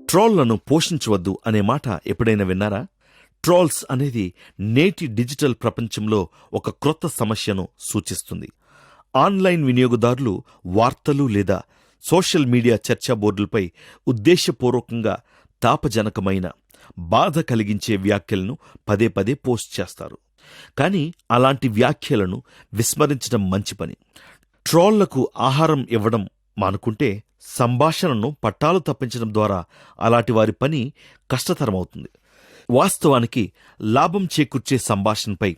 ట్రోల్లను పోషించవద్దు అనే మాట ఎప్పుడైనా విన్నారా? ట్రోల్స్ అనేది నేటి డిజిటల్ ప్రపంచంలో ఒక క్రొత్త సమస్యను సూచిస్తుంది. ఆన్లైన్ వినియోగదారులు వార్తలు లేదా సోషల్ మీడియా చర్చా బోర్డులపై ఉద్దేశపూర్వకంగా తాపజనకమైన, బాధ కలిగించే వ్యాఖ్యలను పదే పదే పోస్ట్ చేస్తారు. కానీ అలాంటి వ్యాఖ్యలను విస్మరించడం మంచి పని. ట్రోళ్లకు ఆహారం ఇవ్వడం మానుకుంటే సంభాషణను పట్టాలు తప్పించడం ద్వారా అలాంటి వారి పని కష్టతరమవుతుంది. వాస్తవానికి లాభం చేకూర్చే సంభాషణపై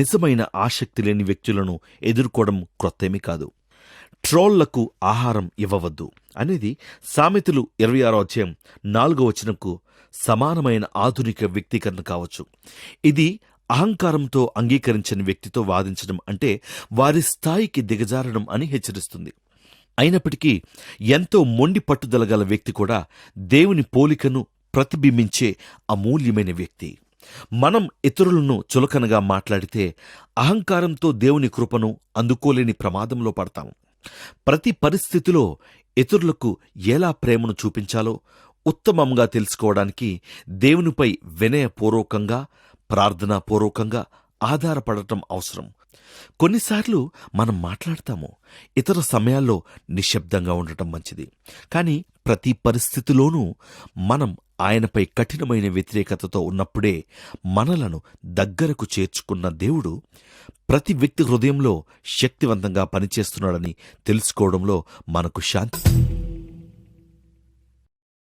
నిజమైన ఆసక్తి లేని వ్యక్తులను ఎదుర్కోవడం క్రొత్తేమీ కాదు. ట్రోళ్లకు ఆహారం ఇవ్వవద్దు అనేది సామెతలు 26వ అధ్యాయం 4వ వచనంకు సమానమైన ఆధునిక వ్యక్తీకరణ కావచ్చు. ఇది అహంకారంతో అంగీకరించని వ్యక్తితో వాదించడం అంటే వారి స్థాయికి దిగజారడం అని హెచ్చరిస్తుంది. అయినప్పటికీ ఎంతో మొండి పట్టుదల గల వ్యక్తి కూడా దేవుని పోలికను ప్రతిబింబించే అమూల్యమైన వ్యక్తి. మనం ఇతరులను చులకనగా మాట్లాడితే అహంకారంతో దేవుని కృపను అందుకోలేని ప్రమాదంలో పడతాం. ప్రతి పరిస్థితిలో ఇతరులకు ఎలా ప్రేమను చూపించాలో ఉత్తమంగా తెలుసుకోవడానికి దేవునిపై వినయపూర్వకంగా, ప్రార్థనాపూర్వకంగా ఆధారపడటం అవసరం. కొన్నిసార్లు మనం మాట్లాడతాము, ఇతర సమయాల్లో నిశ్శబ్దంగా ఉండటం మంచిది. కానీ ప్రతి పరిస్థితిలోనూ మనం ఆయనపై కఠినమైన వ్యతిరేకతతో ఉన్నప్పుడే మనలను దగ్గరకు చేర్చుకున్న దేవుడు ప్రతి వ్యక్తి హృదయంలో శక్తివంతంగా పనిచేస్తున్నాడని తెలుసుకోవడంలో మనకు శాంతి.